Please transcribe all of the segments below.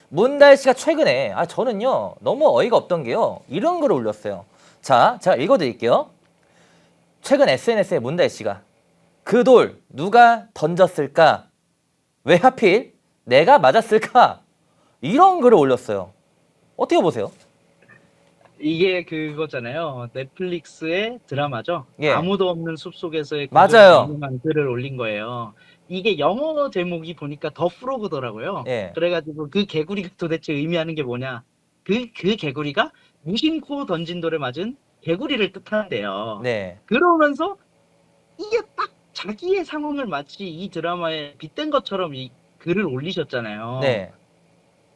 문다혜 씨가 최근에 저는요 너무 어이가 없던 게요 이런 글을 올렸어요. 자, 제가 읽어드릴게요. 최근 SNS에 문다혜 씨가 그 돌 누가 던졌을까? 왜 하필 내가 맞았을까? 이런 글을 올렸어요. 어떻게 보세요? 이게 그거잖아요. 넷플릭스의 드라마죠. 예, 아무도 없는 숲속에서의 그들의 맞아요. 유명한 글을 올린 거예요. 이게 영어 제목이 보니까 더 프로그더라고요. 예, 그래가지고 그 개구리가 도대체 의미하는 게 뭐냐? 그 개구리가 무심코 던진 돌에 맞은 개구리를 뜻하는데요. 네, 그러면서 이게 딱 자기의 상황을 마치 이 드라마에 빗댄 것처럼 이 글을 올리셨잖아요. 네,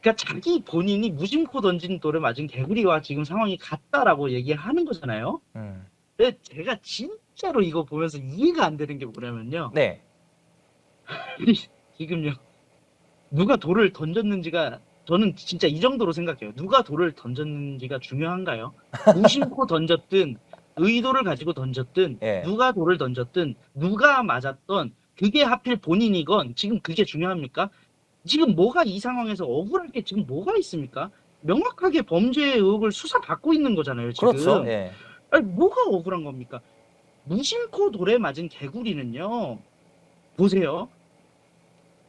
그러니까 자기 본인이 무심코 던진 돌에 맞은 개구리와 지금 상황이 같다라고 얘기하는 거잖아요. 음, 근데 제가 진짜로 이거 보면서 이해가 안 되는 게 뭐냐면요. 네, 지금요. 누가 돌을 던졌는지가 저는 진짜 이 정도로 생각해요. 누가 돌을 던졌는지가 중요한가요? 무심코 던졌든 의도를 가지고 던졌든 예, 누가 돌을 던졌든 누가 맞았던 그게 하필 본인이건 지금 그게 중요합니까? 지금 뭐가 이 상황에서 억울할 게 지금 뭐가 있습니까? 명확하게 범죄의 의혹을 수사받고 있는 거잖아요, 그렇죠. 지금. 예, 아니, 뭐가 억울한 겁니까? 무심코 돌에 맞은 개구리는요, 보세요.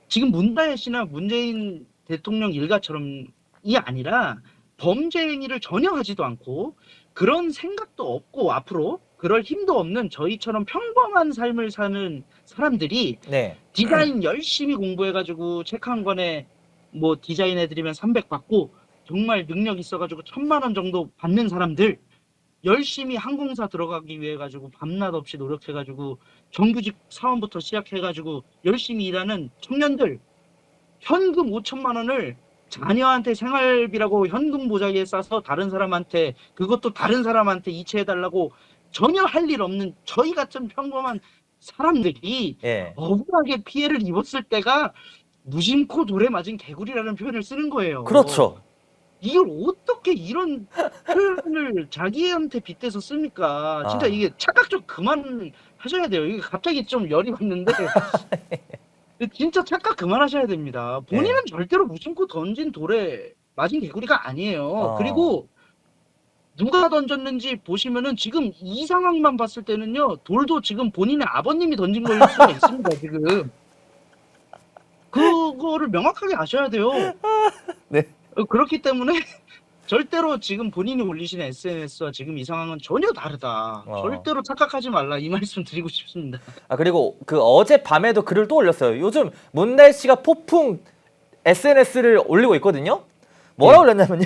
지금 문다혜 씨나 문재인 대통령 일가처럼이 아니라 범죄 행위를 전혀 하지도 않고 그런 생각도 없고 앞으로 그럴 힘도 없는 저희처럼 평범한 삶을 사는 사람들이 네, 디자인 열심히 공부해가지고 책 한 권에 뭐 디자인해드리면 300 받고 정말 능력 있어가지고 1,000만 원 정도 받는 사람들 열심히 항공사 들어가기 위해 가지고 밤낮 없이 노력해가지고 정규직 사원부터 시작해가지고 열심히 일하는 청년들 현금 5천만 원을 자녀한테 생활비라고 현금 보자기에 싸서 다른 사람한테 그것도 다른 사람한테 이체해달라고 전혀 할 일 없는 저희 같은 평범한 사람들이 예, 억울하게 피해를 입었을 때가 무심코 돌에 맞은 개구리라는 표현을 쓰는 거예요. 그렇죠. 이걸 어떻게 이런 표현을 자기한테 빗대서 씁니까? 진짜 아, 이게 착각 좀 그만 하셔야 돼요. 이게 갑자기 좀 열이 받는데 진짜 착각 그만하셔야 됩니다. 예, 본인은 절대로 무심코 던진 돌에 맞은 개구리가 아니에요. 어, 그리고 누가 던졌는지 보시면은 지금 이 상황만 봤을 때는요, 돌도 지금 본인의 아버님이 던진 걸 수가 있습니다, 지금. 그거를 명확하게 아셔야 돼요. 네, 그렇기 때문에 절대로 지금 본인이 올리신 SNS와 지금 이 상황은 전혀 다르다. 어. 절대로 착각하지 말라. 이 말씀 드리고 싶습니다. 그리고 그 어제 밤에도 글을 또 올렸어요. 요즘 문다혜 씨가 폭풍 SNS를 올리고 있거든요. 뭐라 예. 올렸냐면요.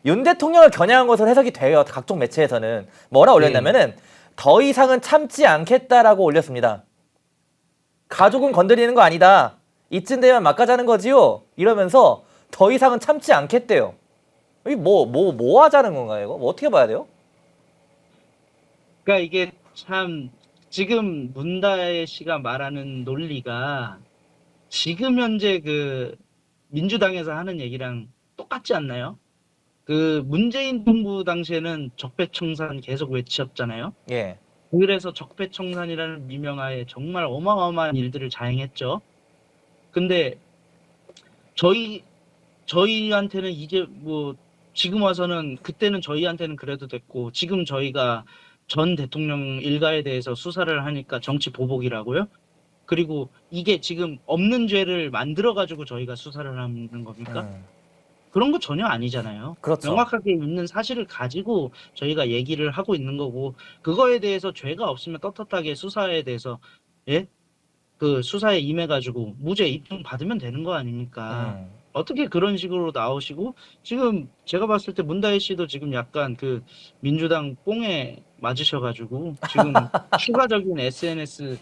윤 대통령을 겨냥한 것으로 해석이 돼요. 각종 매체에서는. 뭐라 예. 올렸냐면은 더 이상은 참지 않겠다라고 올렸습니다. 가족은 건드리는 거 아니다. 이쯤 되면 막가자는 거지요. 이러면서 더 이상은 참지 않겠대요. 이 뭐 하자는 건가요, 이거? 뭐 어떻게 봐야 돼요? 그러니까 이게 참 지금 문다혜 씨가 말하는 논리가 지금 현재 그 민주당에서 하는 얘기랑 똑같지 않나요? 그 문재인 정부 당시에는 적폐청산 계속 외쳤잖아요. 예. 그래서 적폐청산이라는 미명하에 정말 어마어마한 일들을 자행했죠. 근데 저희한테는 이제 뭐 지금 와서는 그때는 저희한테는 그래도 됐고 지금 저희가 전 대통령 일가에 대해서 수사를 하니까 정치 보복이라고요? 그리고 이게 지금 없는 죄를 만들어 가지고 저희가 수사를 하는 겁니까? 음. 그런 거 전혀 아니잖아요. 그렇죠. 명확하게 있는 사실을 가지고 저희가 얘기를 하고 있는 거고 그거에 대해서 죄가 없으면 떳떳하게 수사에 대해서 예? 그 수사에 임해가지고 무죄 입증 받으면 되는 거 아닙니까? 음. 어떻게 그런 식으로 나오시고 지금 제가 봤을 때 문다혜 씨도 지금 약간 그 민주당 뽕에 맞으셔가지고 지금 추가적인 SNS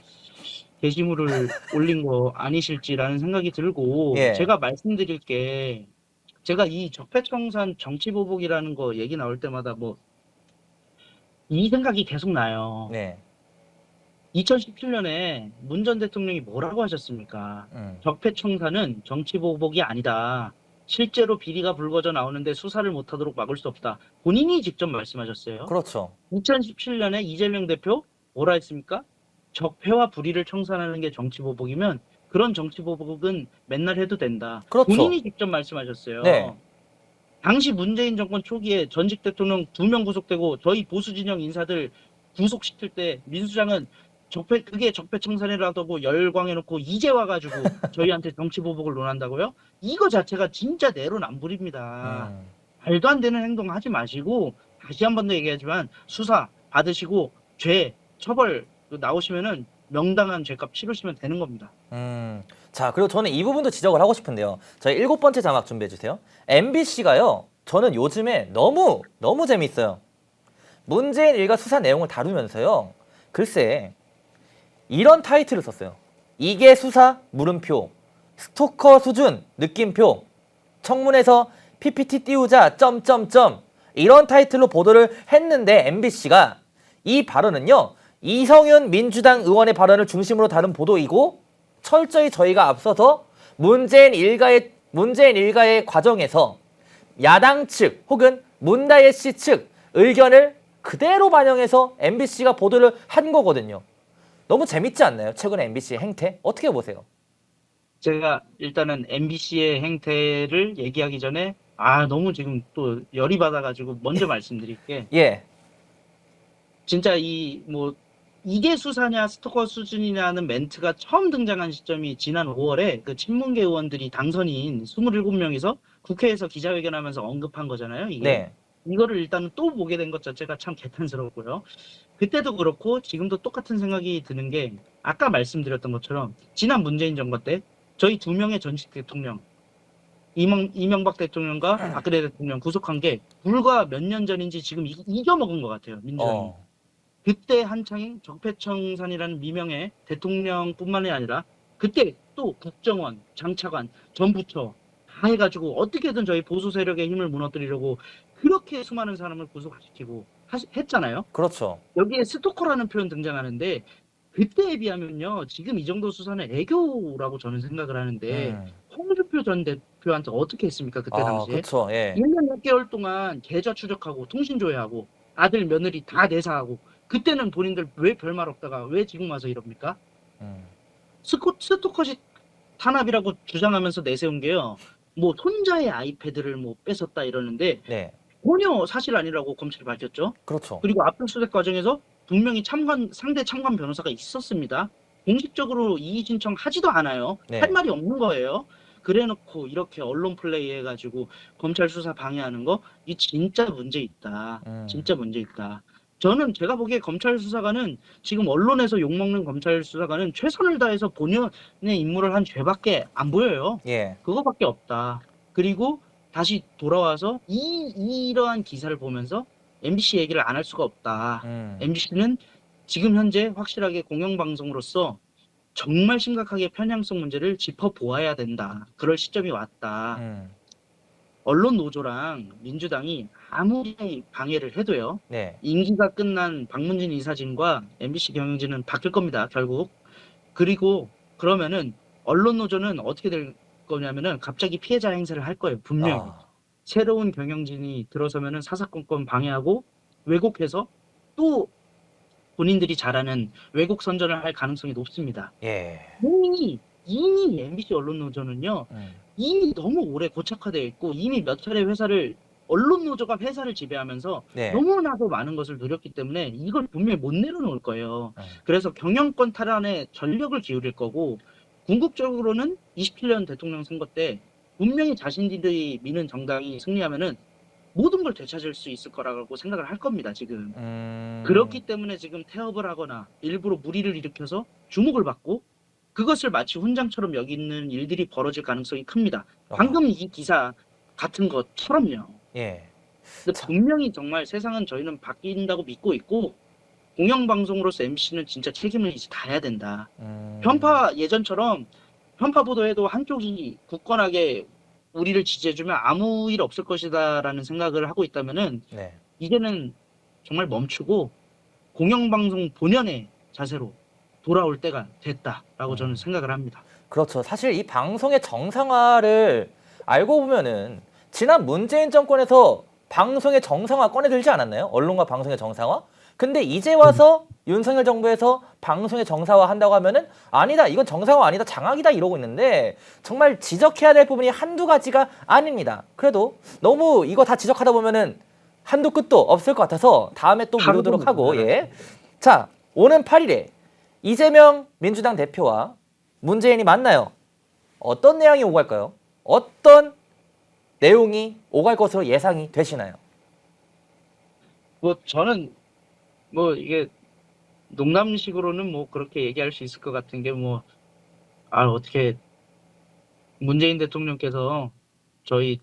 게시물을 올린 거 아니실지라는 생각이 들고 예. 제가 말씀드릴 게 제가 이 적폐청산 정치보복이라는 거 얘기 나올 때마다 뭐 이 생각이 계속 나요. 네. 2017년에 문 전 대통령이 뭐라고 하셨습니까? 음. 적폐청산은 정치보복이 아니다. 실제로 비리가 불거져 나오는데 수사를 못하도록 막을 수 없다. 본인이 직접 말씀하셨어요. 그렇죠. 2017년에 이재명 대표 뭐라 했습니까? 적폐와 불의를 청산하는 게 정치보복이면 그런 정치 보복은 맨날 해도 된다. 그렇죠. 본인이 직접 말씀하셨어요. 네. 당시 문재인 정권 초기에 전직 대통령 2명 구속되고 저희 보수 진영 인사들 구속시킬 때 민주당은 그게 적폐청산이라고 열광해놓고 이제 와가지고 저희한테 정치 보복을 논한다고요? 이거 자체가 진짜 내로남불입니다. 음. 말도 안 되는 행동 하지 마시고 다시 한 번 더 얘기하지만 수사 받으시고 죄 처벌 나오시면은 명당한 죄값 치르시면 되는 겁니다. 자, 그리고 저는 이 부분도 지적을 하고 싶은데요. 저희 7번째 자막 준비해 주세요. MBC가요. 저는 요즘에 너무 재밌어요. 문재인 일가 수사 내용을 다루면서요. 글쎄 이런 타이틀을 썼어요. 이게 수사? 물음표. 스토커 수준 느낌표. 청문회에서 PPT 띄우자 점점점. 이런 타이틀로 보도를 했는데 MBC가 이 발언은요. 이성윤 민주당 의원의 발언을 중심으로 다룬 보도이고 철저히 저희가 앞서서 문재인 일가의 과정에서 야당 측 혹은 문다혜 씨 측 의견을 그대로 반영해서 MBC가 보도를 한 거거든요. 너무 재밌지 않나요? 최근에 MBC의 행태? 어떻게 보세요? 제가 일단은 MBC의 행태를 얘기하기 전에 너무 지금 또 열이 받아가지고 먼저 말씀드릴게. 예. 진짜 이게 수사냐 스토커 수준이냐는 멘트가 처음 등장한 시점이 지난 5월에 그 친문계 의원들이 당선인 27명이서 국회에서 기자회견하면서 언급한 거잖아요. 이게. 네. 이거를 일단은 또 보게 된 것 자체가 참 개탄스럽고요. 그때도 그렇고 지금도 똑같은 생각이 드는 게 아까 말씀드렸던 것처럼 지난 문재인 정권 때 저희 2명의 전직 대통령 이명박 대통령과 박근혜 대통령 구속한 게 불과 몇 년 전인지 지금 잊어먹은 것 같아요. 민주당이. 그때 한창인 적폐청산이라는 미명의 대통령뿐만이 아니라 그때 또 국정원, 장차관, 전부처 다 해가지고 어떻게든 저희 보수 세력의 힘을 무너뜨리려고 그렇게 수많은 사람을 구속시키고 했잖아요. 그렇죠. 여기에 스토커라는 표현 등장하는데 그때에 비하면요. 지금 이 정도 수사는 애교라고 저는 생각을 하는데 홍준표 전 대표한테 어떻게 했습니까? 그때 당시에. 그렇죠. 예. 1년 6개월 동안 계좌 추적하고 통신 조회하고 아들 며느리 다 내사하고 그때는 본인들 왜 별말 없다가 왜 지금 와서 이럽니까? 스토커시 탄압이라고 주장하면서 내세운 게요. 뭐 손자의 아이패드를 뭐 뺏었다 이러는데 네. 전혀 사실 아니라고 검찰이 밝혔죠. 그렇죠. 그리고 압수수색 과정에서 분명히 상대 참관 변호사가 있었습니다. 공식적으로 이의 신청하지도 않아요. 네. 할 말이 없는 거예요. 그래놓고 이렇게 언론 플레이 해가지고 검찰 수사 방해하는 거, 이 진짜 문제 있다. 진짜 문제 있다. 저는 제가 보기에 검찰 수사관은 지금 언론에서 욕먹는 검찰 수사관은 최선을 다해서 본연의 임무를 한 죄밖에 안 보여요. 예. 그거밖에 없다. 그리고 다시 돌아와서 이러한 기사를 보면서 MBC 얘기를 안 할 수가 없다. MBC는 지금 현재 확실하게 공영방송으로서 정말 심각하게 편향성 문제를 짚어보아야 된다. 그럴 시점이 왔다. 언론 노조랑 민주당이 아무리 방해를 해도요. 네. 임기가 끝난 박문진 이사진과 MBC 경영진은 바뀔 겁니다. 결국. 그리고 그러면은 언론 노조는 어떻게 될 거냐면은 갑자기 피해자 행세를 할 거예요. 분명히. 새로운 경영진이 들어서면은 사사건건 방해하고 왜곡해서 또 본인들이 잘하는 왜곡 선전을 할 가능성이 높습니다. 예. 이미 MBC 언론 노조는요. 이미 너무 오래 고착화되어 있고 이미 몇 차례 언론 노조가 회사를 지배하면서 네. 너무나도 많은 것을 누렸기 때문에 이걸 분명히 못 내려놓을 거예요. 그래서 경영권 탈환에 전력을 기울일 거고 궁극적으로는 27년 대통령 선거 때 분명히 자신들이 미는 정당이 승리하면은 모든 걸 되찾을 수 있을 거라고 생각을 할 겁니다, 지금. 그렇기 때문에 지금 태업을 하거나 일부러 무리를 일으켜서 주목을 받고 그것을 마치 훈장처럼 여기는 일들이 벌어질 가능성이 큽니다. 방금 이 기사 같은 것처럼요. 예. 근데 분명히 정말 세상은 저희는 바뀐다고 믿고 있고 공영방송으로서 MBC는 진짜 책임을 이제 다해야 된다. 편파 예전처럼 편파 보도해도 한쪽이 굳건하게 우리를 지지해주면 아무 일 없을 것이다라는 생각을 하고 있다면은 네. 이제는 정말 멈추고 공영방송 본연의 자세로 돌아올 때가 됐다라고 저는 생각을 합니다. 그렇죠. 사실 이 방송의 정상화를 알고 보면은 지난 문재인 정권에서 방송의 정상화 꺼내들지 않았나요? 언론과 방송의 정상화? 근데 이제 와서 윤석열 정부에서 방송에 정상화 한다고 하면은 아니다, 이건 정상화 아니다, 장악이다 이러고 있는데 정말 지적해야 될 부분이 한두 가지가 아닙니다. 그래도 너무 이거 다 지적하다 보면은 한도 끝도 없을 것 같아서 다음에 또 미루도록 하고, 예. 자, 오는 8일에 이재명 민주당 대표와 문재인이 만나요. 어떤 내용이 오갈까요? 어떤 내용이 오갈 것으로 예상이 되시나요? 뭐 저는 뭐 이게 농담식으로는 뭐 그렇게 얘기할 수 있을 것 같은 게 뭐 어떻게 문재인 대통령께서 저희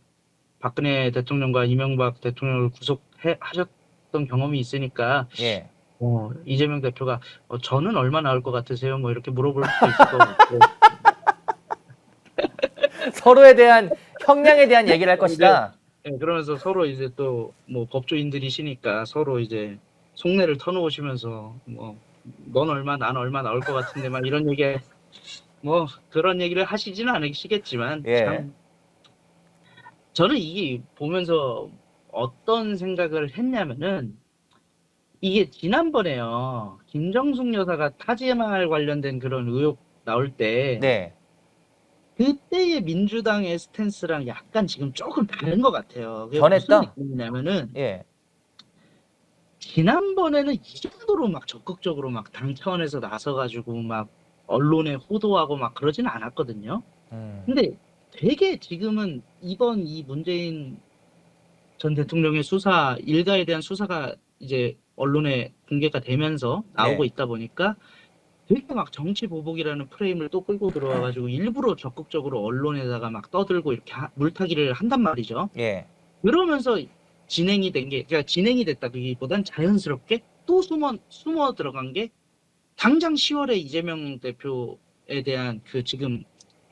박근혜 대통령과 이명박 대통령을 구속하셨던 경험이 있으니까 예. 이재명 대표가 저는 얼마 나올 것 같으세요? 뭐 이렇게 물어볼 수도 있을 것 같고 서로에 대한 형량에 대한 얘기를 할 것이다. 네, 그러면서 서로 이제 또 뭐 법조인들이시니까 서로 이제 속내를 터놓으시면서 뭐 넌 얼마 난 얼마 나올 것 같은데 막 이런 얘기 뭐 그런 얘기를 하시지는 않으시겠지만 예. 참 저는 이게 보면서 어떤 생각을 했냐면은 이게 지난번에요 김정숙 여사가 타지말 관련된 그런 의혹 나올 때 네. 그때의 민주당의 스탠스랑 약간 지금 조금 다른 것 같아요. 그게 변했다? 무슨 느낌이냐면은 예. 지난번에는 이 정도로 막 적극적으로 막 당 차원에서 나서가지고 막 언론에 호도하고 막 그러지는 않았거든요. 근데 되게 지금은 이번 이 문재인 전 대통령의 수사 일가에 대한 수사가 이제 언론에 공개가 되면서 나오고 네. 있다 보니까 되게 막 정치 보복이라는 프레임을 또 끌고 들어와가지고 일부러 적극적으로 언론에다가 막 떠들고 이렇게 물타기를 한단 말이죠. 예. 그러면서 진행이 된 게, 그러니까 진행이 됐다기보단 자연스럽게 또 숨어 들어간 게 당장 10월에 이재명 대표에 대한 그 지금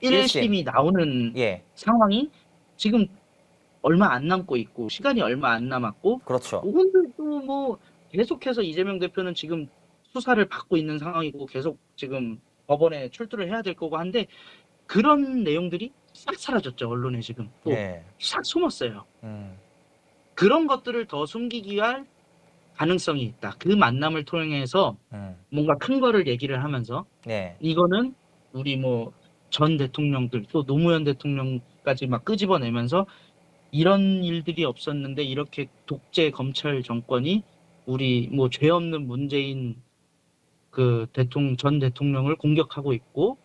1심이 나오는 예. 상황이 지금 얼마 안 남고 있고 시간이 얼마 안 남았고 그렇죠. 오늘도 뭐 계속해서 이재명 대표는 지금 수사를 받고 있는 상황이고 계속 지금 법원에 출두를 해야 될 거고 한데 그런 내용들이 싹 사라졌죠. 언론에 지금 또 예. 싹 숨었어요. 그런 것들을 더 숨기기 위한 가능성이 있다. 그 만남을 통해서 뭔가 큰 거를 얘기를 하면서 네. 이거는 우리 뭐 전 대통령들 또 노무현 대통령까지 막 끄집어내면서 이런 일들이 없었는데 이렇게 독재 검찰 정권이 우리 뭐 죄 없는 문재인 그 전 대통령을 공격하고 있고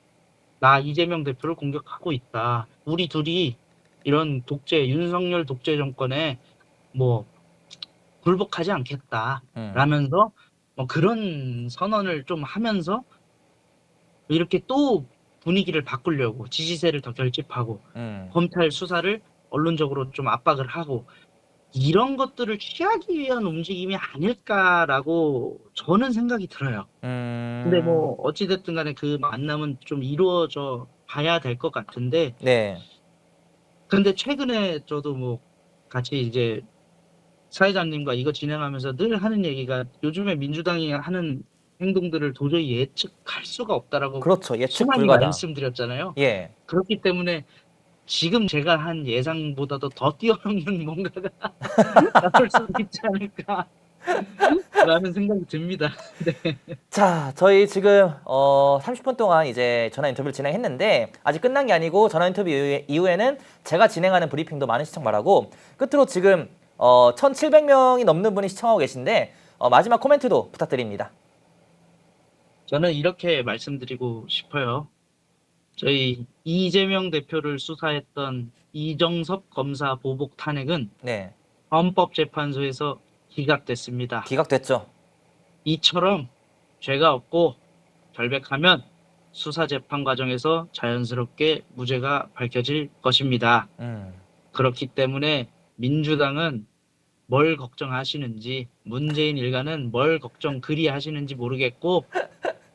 나 이재명 대표를 공격하고 있다. 우리 둘이 이런 윤석열 독재 정권에 뭐 굴복하지 않겠다. 라면서 뭐 그런 선언을 좀 하면서 이렇게 또 분위기를 바꾸려고 지지세를 더 결집하고 검찰 수사를 언론적으로 좀 압박을 하고 이런 것들을 취하기 위한 움직임이 아닐까라고 저는 생각이 들어요. 근데 뭐 어찌됐든 간에 그 만남은 좀 이루어져 봐야 될 것 같은데 네. 근데 최근에 저도 뭐 같이 이제 사회자님과 이거 진행하면서 늘 하는 얘기가 요즘에 민주당이 하는 행동들을 도저히 예측할 수가 없다라고 그렇죠. 예측 수많이 불가다. 말씀드렸잖아요. 예. 그렇기 때문에 지금 제가 한 예상보다도 더 뛰어넘는 뭔가가 나올 수도 있지 않을까 라는 생각이 듭니다. 네. 자, 저희 지금 30분 동안 이제 전화 인터뷰를 진행했는데 아직 끝난 게 아니고 전화 인터뷰 이후에는 제가 진행하는 브리핑도 많은 시청 바라고 끝으로 지금 1,700명이 넘는 분이 시청하고 계신데 마지막 코멘트도 부탁드립니다. 저는 이렇게 말씀드리고 싶어요. 저희 이재명 대표를 수사했던 이정섭 검사 보복 탄핵은 네. 헌법재판소에서 기각됐습니다. 기각됐죠. 이처럼 죄가 없고 결백하면 수사재판 과정에서 자연스럽게 무죄가 밝혀질 것입니다. 그렇기 때문에 민주당은 뭘 걱정하시는지 문재인 일가는 뭘 걱정 그리 하시는지 모르겠고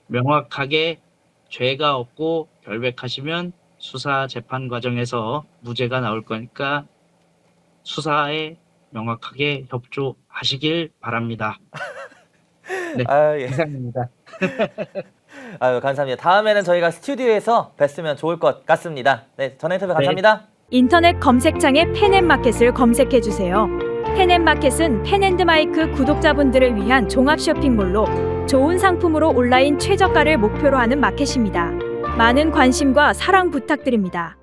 명확하게 죄가 없고 결백하시면 수사 재판 과정에서 무죄가 나올 거니까 수사에 명확하게 협조하시길 바랍니다. 네, 아유, 예. 이상입니다. 아유, 감사합니다. 다음에는 저희가 스튜디오에서 뵀으면 좋을 것 같습니다. 네, 전화 인터뷰 감사합니다. 인터넷 검색창에 펜앤마켓을 검색해주세요. 펜앤마켓은 펜앤드마이크 구독자분들을 위한 종합 쇼핑몰로 좋은 상품으로 온라인 최저가를 목표로 하는 마켓입니다. 많은 관심과 사랑 부탁드립니다.